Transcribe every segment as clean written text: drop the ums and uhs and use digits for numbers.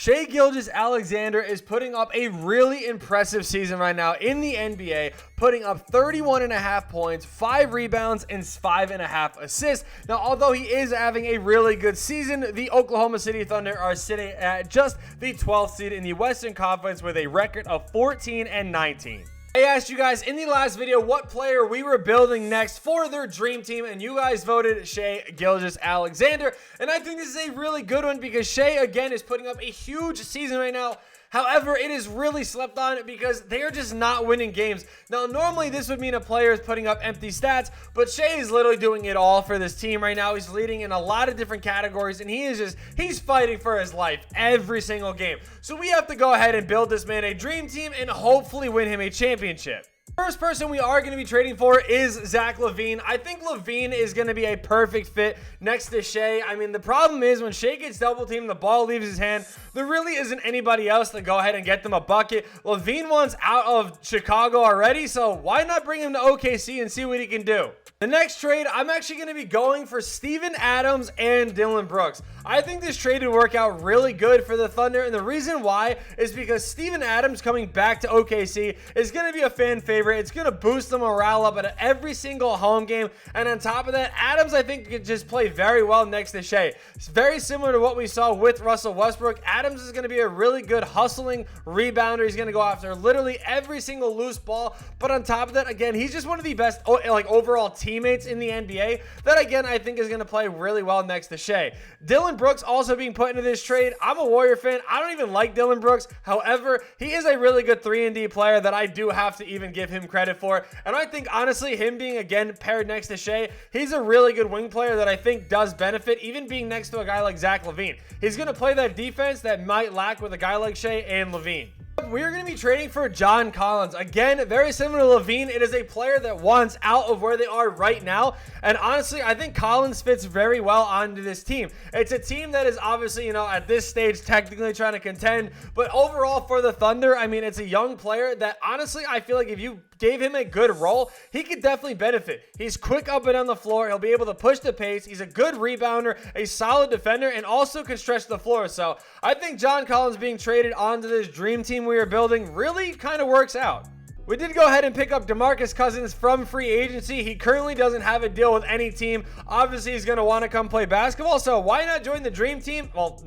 Shai Gilgeous-Alexander is putting up a really impressive season right now in the NBA, putting up 31.5 points, 5 rebounds, and 5.5 assists. Now, although he is having a really good season, the Oklahoma City Thunder are sitting at just the 12th seed in the Western Conference with a record of 14-19. I asked you guys in the last video what player we were building next for their dream team, and you guys voted Shai Gilgeous-Alexander, and I think this is a really good one because Shai, again, is putting up a huge season right now. However, it is really slept on because they are just not winning games. Now, normally this would mean a player is putting up empty stats, but Shai is literally doing it all for this team right now. He's leading in a lot of different categories, and he's fighting for his life every single game. So we have to go ahead and build this man a dream team and hopefully win him a championship. First person we are going to be trading for is Zach LaVine. I think LaVine is going to be a perfect fit next to Shai. I mean, the problem is when Shai gets double teamed, the ball leaves his hand. There really isn't anybody else to go ahead and get them a bucket. LaVine wants out of Chicago already, so why not bring him to OKC and see what he can do? The next trade, I'm actually going to be going for Steven Adams and Dillon Brooks. I think this trade would work out really good for the Thunder, and the reason why is because Steven Adams coming back to OKC is going to be a fan favorite. It's going to boost the morale up at every single home game, and on top of that, Adams, I think, could just play very well next to Shai. It's very similar to what we saw with Russell Westbrook. Adams is going to be a really good hustling rebounder. He's going to go after literally every single loose ball, but on top of that, again, he's just one of the best overall teammates in the NBA that, again, I think is going to play really well next to Shai. Dillon Brooks also being put into this trade. I'm a Warrior fan. I don't even like Dillon Brooks. However, he is a really good 3-and-D player that I do have to even give him credit for. And I think, honestly, him being, again, paired next to Shai, he's a really good wing player that I think does benefit, even being next to a guy like Zach LaVine. He's going to play that defense that might lack with a guy like Shai and LaVine. We're going to be trading for John Collins. Again, very similar to LaVine. It is a player that wants out of where they are right now. And honestly, I think Collins fits very well onto this team. It's a team that is obviously, at this stage, technically trying to contend. But overall for the Thunder, I mean, it's a young player that honestly, I feel like if you gave him a good role, he could definitely benefit. He's quick up and down the floor. He'll be able to push the pace. He's a good rebounder, a solid defender, and also can stretch the floor. So I think John Collins being traded onto this dream team we are building really kind of works out. We did go ahead and pick up DeMarcus Cousins from free agency. He currently doesn't have a deal with any team. Obviously, he's going to want to come play basketball, so why not join the dream team? Well,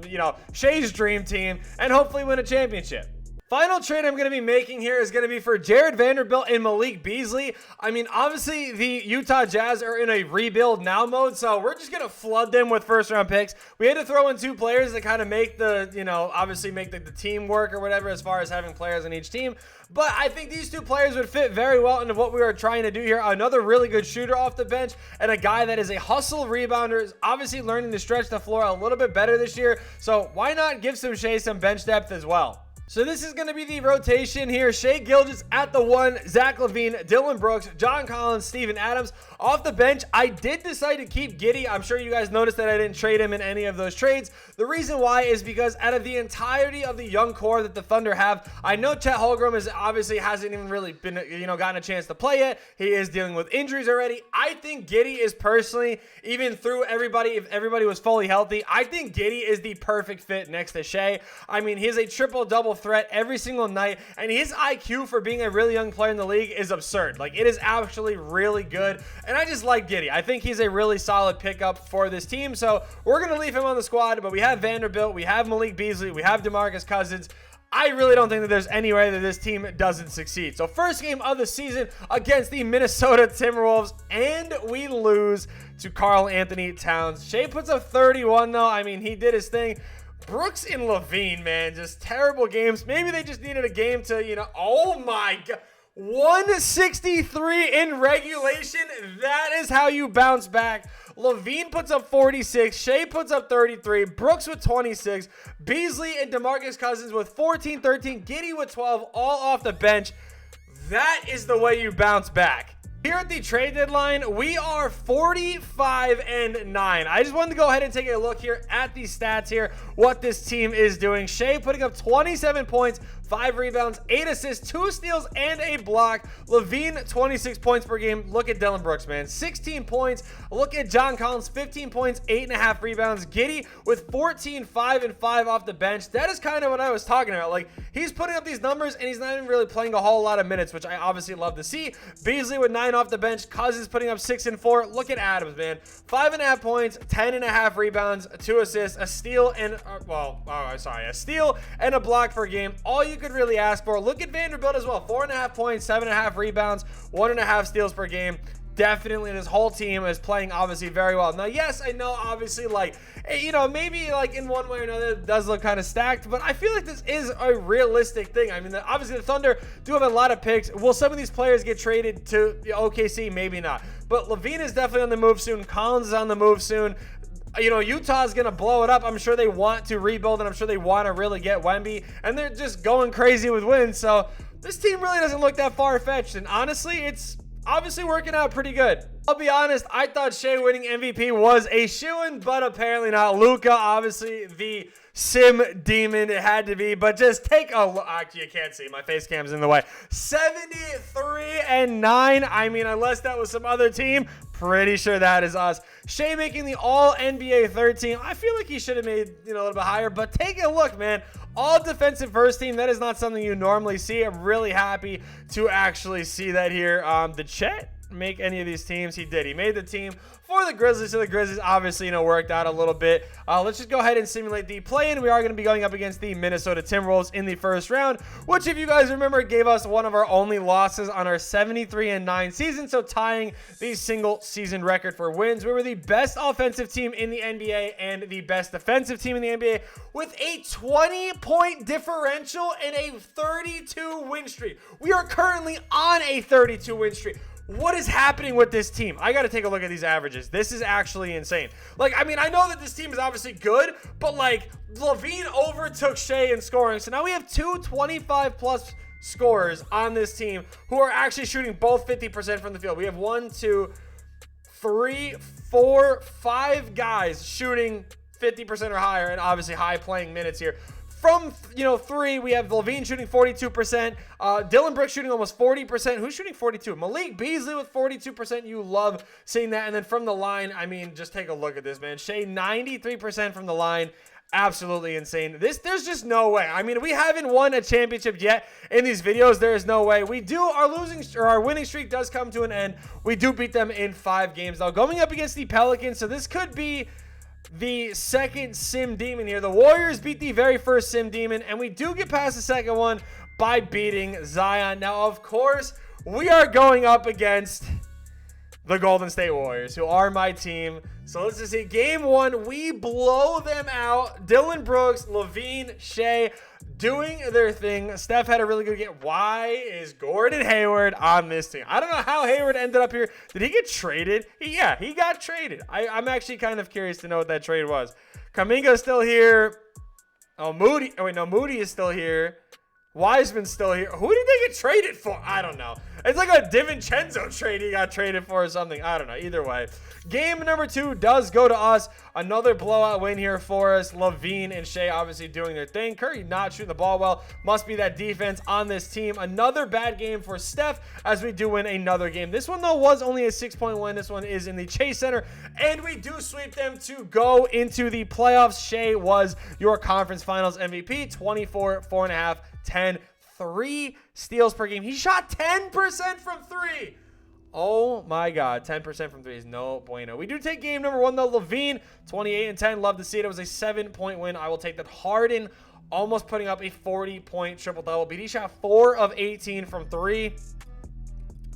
Shai's dream team, and hopefully win a championship. Final trade I'm going to be making here is going to be for Jared Vanderbilt and Malik Beasley. I mean, obviously, the Utah Jazz are in a rebuild now mode, so we're just going to flood them with first-round picks. We had to throw in 2 players to kind of make the, obviously make the team work or whatever as far as having players on each team. But I think these 2 players would fit very well into what we are trying to do here. Another really good shooter off the bench and a guy that is a hustle rebounder, is obviously learning to stretch the floor a little bit better this year. So why not give Shai some bench depth as well? So this is going to be the rotation here. Shai Gilgeous at the 1, Zach LaVine, Dillon Brooks, John Collins, Steven Adams. Off the bench, I did decide to keep Giddey. I'm sure you guys noticed that I didn't trade him in any of those trades. The reason why is because out of the entirety of the young core that the Thunder have, I know Chet Holmgren hasn't even really been, gotten a chance to play yet. He is dealing with injuries already. I think Giddey is personally, even through everybody, if everybody was fully healthy, I think Giddey is the perfect fit next to Shai. I mean, he's a triple-double threat every single night, and his IQ for being a really young player in the league is absurd. Like, it is actually really good, and I just like Giddey. I think he's a really solid pickup for this team, so we're going to leave him on the squad, but we have Vanderbilt, we have Malik Beasley, we have DeMarcus Cousins. I really don't think that there's any way that this team doesn't succeed. So first game of the season against the Minnesota Timberwolves, and we lose to Karl Anthony Towns. Shai puts up 31, though. I mean, he did his thing. Brooks and LaVine, man, just terrible games. Maybe they just needed a game to, oh my God. 163 in regulation. That is how you bounce back. LaVine puts up 46. Shai puts up 33. Brooks with 26. Beasley and DeMarcus Cousins with 14, 13. Giddey with 12, all off the bench. That is the way you bounce back. Here at the trade deadline, we are 45-9. I just wanted to go ahead and take a look here at the stats here, what this team is doing. Shai putting up 27 points, 5 rebounds, 8 assists, 2 steals, and a block. LaVine, 26 points per game. Look at Dillon Brooks, man. 16 points. Look at John Collins, 15 points, 8.5 rebounds. Giddey with 14, 5, and 5 off the bench. That is kind of what I was talking about. Like, he's putting up these numbers, and he's not even really playing a whole lot of minutes, which I obviously love to see. Beasley with 9 off the bench. Cousins putting up 6 and 4. Look at Adams, man. 5.5 points, 10.5 rebounds, 2 assists, a steal, and a steal and a block per game. All you could really ask for. Look at Vanderbilt as well. 4.5 points, 7.5 rebounds, 1.5 steals per game. Definitely this whole team is playing obviously very well. Now, yes, I know obviously, like, you know, maybe like in one way or another it does look kind of stacked, but I feel like this is a realistic thing. I mean, obviously the Thunder do have a lot of picks. Will some of these players get traded to the OKC? Maybe not. But LaVine is definitely on the move soon. Collins is on the move soon. You know, Utah's going to blow it up. I'm sure they want to rebuild, and I'm sure they want to really get Wemby, and they're just going crazy with wins. So this team really doesn't look that far-fetched, and honestly, it's obviously working out pretty good. I'll be honest, I thought Shai winning MVP was a shoo-in, but apparently not. Luka, obviously the sim demon, it had to be, but just take a look. Actually, you can't see. My face cam's in the way. 73-9. I mean, unless that was some other team, pretty sure that is us. Shai making the All-NBA third team. I feel like he should have made, you know, a little bit higher, but take a look, man. All defensive first team. That is not something you normally see. I'm really happy to actually see that here. Did Chet make any of these teams? He did. He made the team for the Grizzlies. So the Grizzlies obviously, you know, worked out a little bit. Let's just go ahead and simulate the play-in. We are going to be going up against the Minnesota Timberwolves in the first round, which, if you guys remember, gave us one of our only losses on our 73-9 season, so tying the single season record for wins. We were the best offensive team in the NBA and the best defensive team in the NBA with a 20-point differential and a 32 win streak. We are currently on a 32 win streak. What is happening with this team? I got to take a look at these averages. This is actually insane. Like, I mean, I know that this team is obviously good, but like, LaVine overtook Shai in scoring. So now we have two 25-plus scorers on this team who are actually shooting both 50% from the field. We have 1, 2, 3, 4, 5 guys shooting 50% or higher, and obviously high playing minutes here. From, you know, 3, we have LaVine shooting 42%. Dillon Brooks shooting almost 40%. Who's shooting 42? Malik Beasley with 42%. You love seeing that. And then from the line, I mean, just take a look at this, man. Shai, 93% from the line. Absolutely insane. There's just no way. I mean, we haven't won a championship yet in these videos. There is no way. Our winning streak does come to an end. We do beat them in 5 games, though. Going up against the Pelicans, so this could be the second sim demon here. The Warriors beat the very first sim demon, and we do get past the second one by beating Zion. Now, of course, we are going up against the Golden State Warriors, who are my team. So let's just see. Game 1, we blow them out. Dillon Brooks, LaVine, Shai doing their thing. Steph had a really good game. Why is Gordon Hayward on this team? I don't know how Hayward ended up here. Did he get traded? Yeah, he got traded. I'm actually kind of curious to know what that trade was. Kuminga's still here. Moody is still here. Wiseman's still here. Who did they get traded for? I don't know. It's like a DiVincenzo trade he got traded for or something. I don't know. Either way. Game number 2 does go to us. Another blowout win here for us. LaVine and Shai obviously doing their thing. Curry not shooting the ball well. Must be that defense on this team. Another bad game for Steph as we do win another game. This one, though, was only a 6-point win. This one is in the Chase Center. And we do sweep them to go into the playoffs. Shai was your conference finals MVP. 24, 4.5, 10, 3 steals per game. He shot 10% from 3. Oh my God, 10% from 3 is no bueno. We do take game number 1 though. LaVine, 28 and 10. Love to see it. It was a 7-point win. I will take that. Harden almost putting up a 40-point triple-double. BD shot 4 of 18 from 3.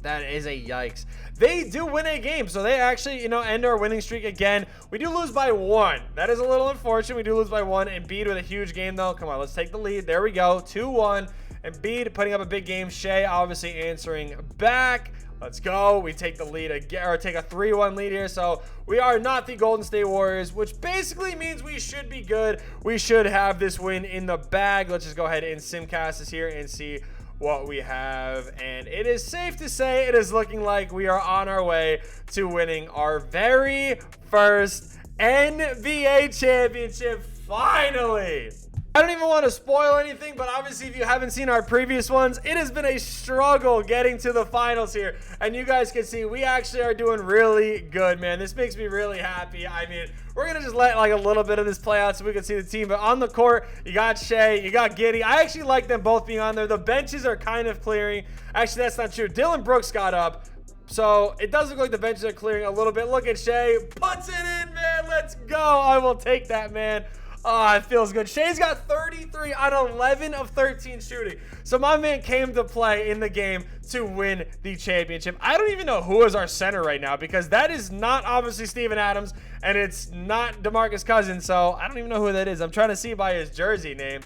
That is a yikes. They do win a game, so they actually, you know, end our winning streak again. We do lose by 1. That is a little unfortunate. We do lose by 1. Embiid with a huge game, though. Come on, let's take the lead. There we go. 2-1. Embiid putting up a big game. Shai obviously answering back. Let's go. We take the lead again, or take a 3-1 lead here. So we are not the Golden State Warriors, which basically means we should be good. We should have this win in the bag. Let's just go ahead and simcast this here and see what we have, and it is safe to say it is looking like we are on our way to winning our very first NBA championship finally. I don't even want to spoil anything, but obviously if you haven't seen our previous ones, it has been a struggle getting to the finals here. And you guys can see we actually are doing really good, man. This makes me really happy. I mean, we're going to just let like a little bit of this play out so we can see the team. But on the court, you got Shai, you got Giddey. I actually like them both being on there. The benches are kind of clearing. Actually, that's not true. Dylan Brooks got up. So it does look like the benches are clearing a little bit. Look at Shai. Puts it in, man. Let's go. I will take that, man. Oh, it feels good. Shai's got 33 on 11 of 13 shooting. So my man came to play in the game to win the championship. I don't even know who is our center right now because that is not obviously Steven Adams and it's not DeMarcus Cousins. So I don't even know who that is. I'm trying to see by his jersey name.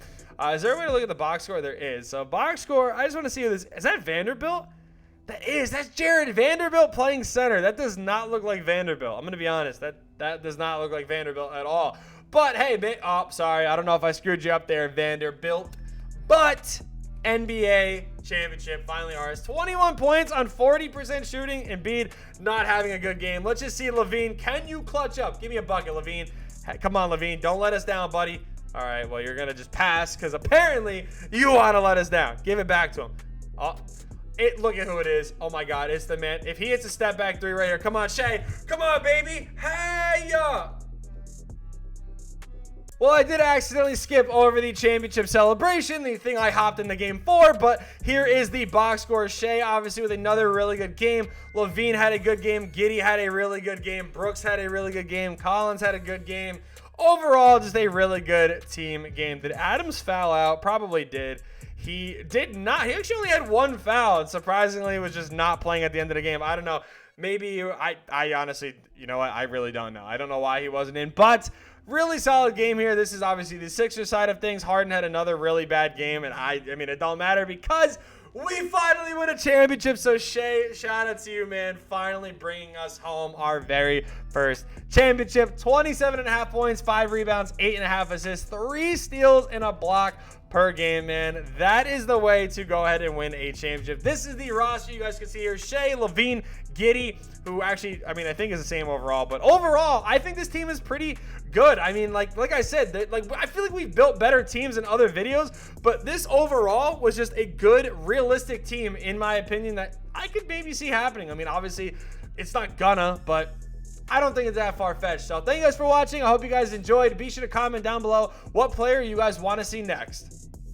Is there a way to look at the box score? There is. So box score, I just want to see who this is. That Vanderbilt? That's Jared Vanderbilt playing center. That does not look like Vanderbilt. I'm going to be honest. That does not look like Vanderbilt at all. But hey, sorry. I don't know if I screwed you up there, Vanderbilt. But NBA championship finally ours. 21 points on 40% shooting. Embiid not having a good game. Let's just see, Levine. Can you clutch up? Give me a bucket, Levine. Hey, come on, Levine. Don't let us down, buddy. All right, well, you're going to just pass because apparently you want to let us down. Give it back to him. Oh, look at who it is. Oh, my God. It's the man. If he hits a step back three right here. Come on, Shai. Come on, baby. Hey, ya. Well, I did accidentally skip over the championship celebration, the thing I hopped in the game for, but here is the box score. Shai, obviously, with another really good game. Levine had a good game. Giddey had a really good game. Brooks had a really good game. Collins had a good game. Overall, just a really good team game. Did Adams foul out? Probably did. He did not. He actually only had one foul, and surprisingly was just not playing at the end of the game. I don't know. Maybe I honestly, you know what? I really don't know. I don't know why he wasn't in, but really solid game here. This is obviously the Sixers side of things. Harden had another really bad game, and I mean, it don't matter because we finally win a championship. So Shai, shout out to you, man. Finally bringing us home our very first championship. 27.5 points, 5 rebounds, 8.5 assists, 3 steals, and a block per game, man. That is the way to go ahead and win a championship. This is the roster you guys can see here. Shai, Levine, Giddey, who actually, I mean, I think is the same overall. But overall, I think this team is pretty good. I mean, like I said, I feel like we've built better teams in other videos, but this overall was just a good, realistic team, in my opinion, that I could maybe see happening. I mean, obviously, it's not gonna, but I don't think it's that far-fetched. So thank you guys for watching. I hope you guys enjoyed. Be sure to comment down below what player you guys want to see next.